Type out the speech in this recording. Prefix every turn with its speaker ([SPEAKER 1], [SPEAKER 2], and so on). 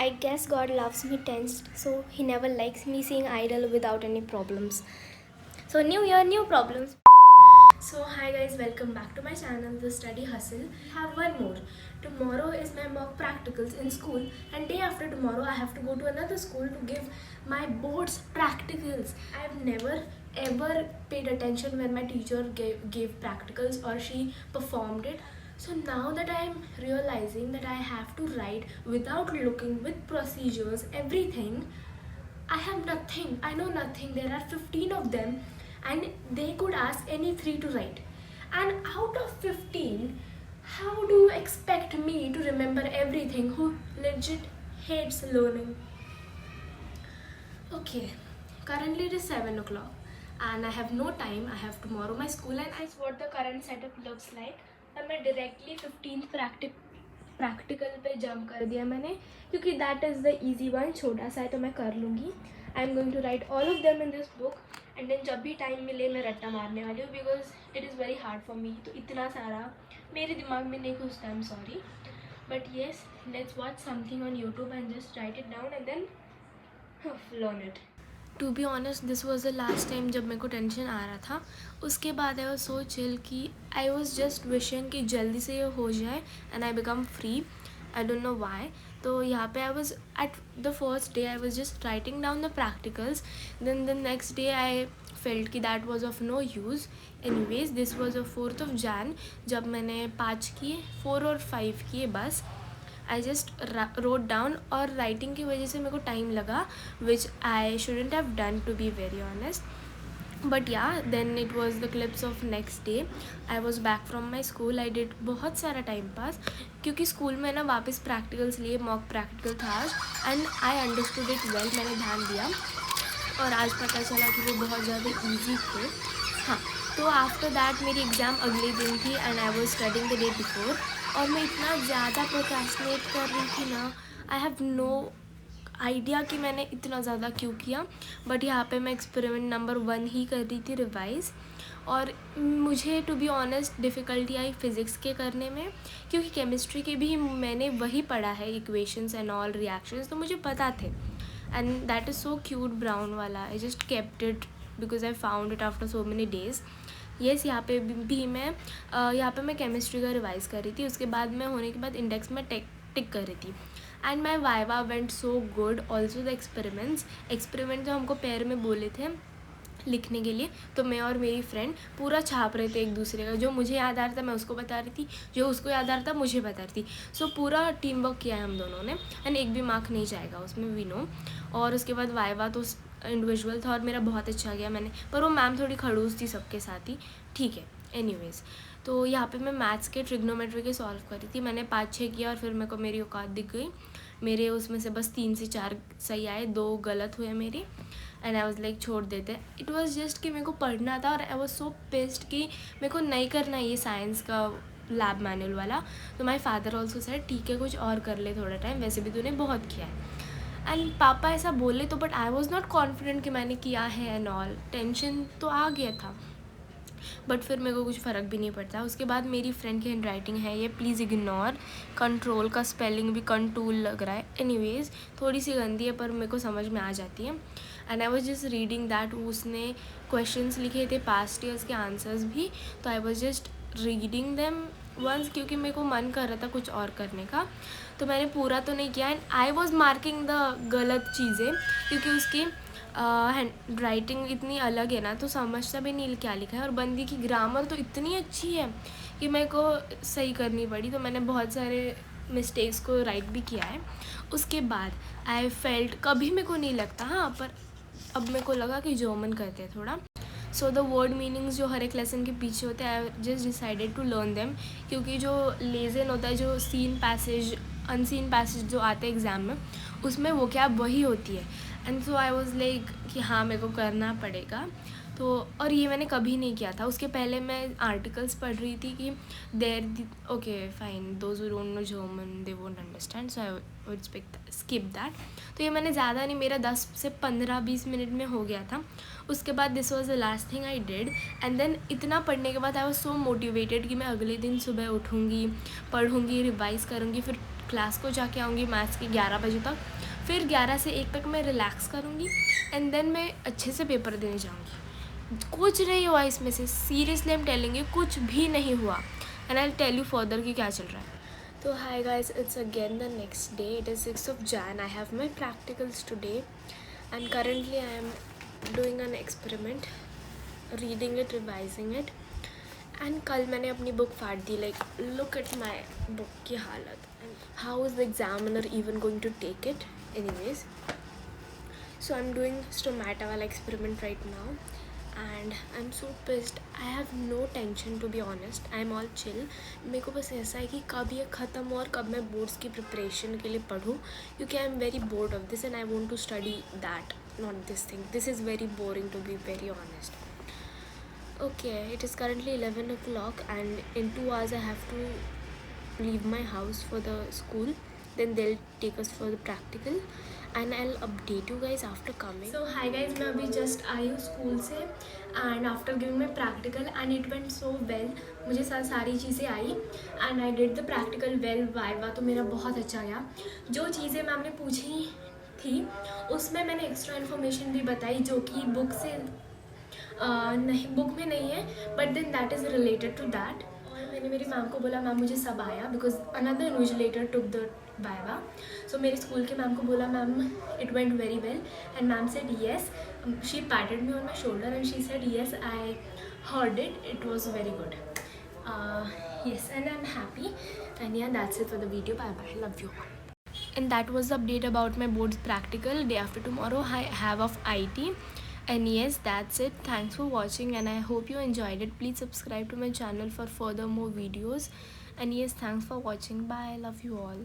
[SPEAKER 1] I guess God loves me tensed, so He never likes me seeing idle without any problems. So, new year, new problems. So, hi guys, welcome back to my channel, The Study Hustle. I have one more. Tomorrow is my mock practicals in school, and day after tomorrow, I have to go to another school to give my board's practicals. I've never ever paid attention when my teacher gave practicals or she performed it. So now that I am realizing that I have to write without looking, with procedures, everything, I have nothing. I know nothing. There are 15 of them, and they could ask any three to write. And out of 15, how do you expect me to remember everything who legit hates learning? Okay, currently it is 7 o'clock and I have no time. I have tomorrow my school, and I what the current setup looks like. अब मैं directly 15th practical पे jump कर दिया मैंने, क्योंकि that is the easy one. छोटा सा है तो मैं कर लूँगी. I am going to write all of them in this book, and then जब भी टाइम मिले मैं रट्टा मारने वाली हूँ, because it is very hard for me. तो इतना सारा मेरे दिमाग में नहीं घुसता. I am sorry, but yes, let's watch something on YouTube and just write it down and then learn it. To be honest, this was the last time जब मेरे को टेंशन आ रहा था. उसके बाद आई वॉज सो चिल कि आई was just wishing कि जल्दी से ये हो जाए and I become free. I don't know why. तो यहाँ पे I was at the first day I was just writing down the practicals. Then the next day I felt कि that was of no use. Anyways, this was a 4th of Jan जब मैंने 5 किए, 4 और 5 किए बस. I just wrote down, और writing की वजह से मेरे को टाइम लगा, which I shouldn't have done, to be very honest. But ya, then it was the clips of next day. I was back from my school. I did बहुत सारा time pass, क्योंकि school में ना वापस practicals लिए, mock practical था आज, and I understood it well. मैंने ध्यान दिया और आज पता चला कि वो बहुत ज़्यादा ईजी थे. हाँ, तो आफ्टर दैट मेरी एग्ज़ाम अगले दिन थी and I was studying the day before. और मैं इतना ज़्यादा प्रोक्रेस्टिनेट कर रही थी ना, आई हैव नो आइडिया कि मैंने इतना ज़्यादा क्यों किया. बट यहाँ पे मैं एक्सपेरिमेंट नंबर 1 ही कर रही थी, रिवाइज़. और मुझे टू बी ऑनेस्ट डिफ़िकल्टी आई फिज़िक्स के करने में, क्योंकि केमिस्ट्री के भी मैंने वही पढ़ा है, इक्वेशंस एंड ऑल रिएक्शंस, तो मुझे पता थे. And that is so cute brown वाला. I just kept it because I found it after so many days. Yes, यहाँ पे भी मैं यहाँ पे मैं केमिस्ट्री का रिवाइज़ कर रही थी. उसके बाद मैं होने के बाद इंडेक्स में टिक कर रही थी. And my viva went so good. Also the experiment जो हमको पेयर में बोले थे लिखने के लिए, तो मैं और मेरी फ्रेंड पूरा छाप रहे थे एक दूसरे का. जो मुझे याद आ रहा था मैं उसको बता रही थी, जो उसको याद आ रहा था मुझे बता रही थी. सो पूरा टीम वर्क किया है हम दोनों ने, एंड एक भी मार्क नहीं जाएगा उसमें, वी नो. और उसके बाद वाइवा तो इंडिविजुअल था और मेरा बहुत अच्छा गया मैंने, पर वो मैम थोड़ी खड़ूस थी सबके साथ ही. ठीक है, एनीवेज. तो यहाँ पे मैं मैथ्स के ट्रिग्नोमेट्री के सॉल्व कर रही थी. मैंने 5-6 किया और फिर मेरे को मेरी औकात दिख गई. मेरे उसमें से बस 3 से 4 सही आए, 2 गलत हुए मेरे. एंड आई वॉज लाइक छोड़ देते. इट वॉज जस्ट कि मेरे को पढ़ना था, और आई वॉज सो पिस्ड कि मेरे को नहीं करना ये साइंस का लैब मैनुअल वाला. तो माई फादर ऑल्सो सेड ठीक है, कुछ और कर ले थोड़ा टाइम, वैसे भी तूने बहुत किया है. एंड पापा ऐसा बोले तो, but I was not confident कि मैंने किया है एंड ऑल. टेंशन तो आ गया था, बट फिर मेरे को कुछ फ़र्क भी नहीं पड़ता. उसके बाद मेरी फ्रेंड की हैंड राइटिंग है ये, प्लीज़ इग्नोर. कंट्रोल का स्पेलिंग भी कंटूल लग रहा है. एनीवेज, थोड़ी सी गंदी है पर मेरे को समझ में आ जाती है. And I was just reading that. उसने क्वेश्चंस लिखे थे पास्ट ईयर्स के आंसर्स भी, तो I was just reading them once, क्योंकि मेरे को मन कर रहा था कुछ और करने का. तो मैंने पूरा तो नहीं किया, and I was marking the गलत चीज़ें, क्योंकि उसकी हैंड राइटिंग इतनी अलग है ना, तो समझता भी नहीं क्या लिखा है. और बंदी की ग्रामर तो इतनी अच्छी है कि मेरे को सही करनी पड़ी. तो मैंने बहुत सारे मिस्टेक्स को राइट भी किया है. उसके बाद आई फेल्ट, कभी मेरे को नहीं लगता, हाँ, पर अब मेरे को लगा कि जो मन करते हैं थोड़ा. सो द वर्ड मीनिंग्स जो हर एक लेसन के पीछे होते हैं, I just decided to learn them. क्योंकि जो लेसन होता है, जो सीन पैसेज अनसीन पैसेज जो आते हैं एग्ज़ाम में, उसमें वो क्या वही होती है. And so I was like कि हाँ, मेरे को करना पड़ेगा. तो और ये मैंने कभी नहीं किया था. उसके पहले मैं आर्टिकल्स पढ़ रही थी कि okay fine, those who don't know German they won't understand, so I would skip that. तो ये मैंने ज़्यादा नहीं, मेरा 10 से 15-20 मिनट में हो गया था. उसके बाद this was the last thing I did. And then इतना पढ़ने के बाद आई वॉज सो मोटिवेटेड कि मैं अगले दिन सुबह उठूँगी, पढ़ूँगी, रिवाइज़ करूँगी, फिर क्लास को जाके आऊँगी मैथ्स की 11 बजे तक, फिर 11 से 1 तक मैं रिलैक्स करूँगी एंड देन मैं अच्छे से पेपर देने जाऊँगी. कुछ नहीं हुआ इसमें से, seriously I am telling you, कुछ भी नहीं हुआ. And I will tell you further कि क्या चल रहा है. तो hi guys, it's again the next day. It is 6th of Jan. I have my practicals today and currently I am doing an experiment, reading it, revising it. And कल मैंने अपनी book फाड़ दी. Like look at my book की हालत. And how is the examiner even going to take it. Anyways, so I am doing stomata वाला experiment right now and I am so pissed. I have no tension to be honest. I am all chill. मेरे को बस ऐसा है कि कब ये ख़त्म हो और कब मैं बोर्ड्स की प्रिपरेशन के लिए पढूँ, क्योंकि I am very bored of this and I want to study that, not this thing. This is very boring to be very honest. Okay, it is currently 11 o'clock and in 2 hours I have to leave my house for the school. Then they'll take us for the practical and I'll update you guys after coming. So hi guys, मैं अभी just आई हूँ school से and after giving my practical and it went so well. मुझे सारी चीज़ें आई and I did the practical well. Viva तो मेरा बहुत अच्छा गया. जो चीज़ें मैम ने पूछी थी उसमें मैंने एक्स्ट्रा इन्फॉर्मेशन भी बताई जो कि बुक से नहीं, बुक में नहीं है, but then that is related to that. और मैंने मेरी मैम को बोला मैम मुझे सब आया, because another invigilator took the viva. So मेरे स्कूल के मैम को बोला ma'am it went very well and ma'am said yes. She patted me on my shoulder and she said yes I heard it was very good. Yes and I am happy and yeah that's it for the video. Bye bye, love you. And that was the update about my board's practical. Day after tomorrow I have of IT. And yes, that's it. Thanks for watching and I hope you enjoyed it. Please subscribe to my channel for further more videos. And yes, thanks for watching. Bye. Love you all.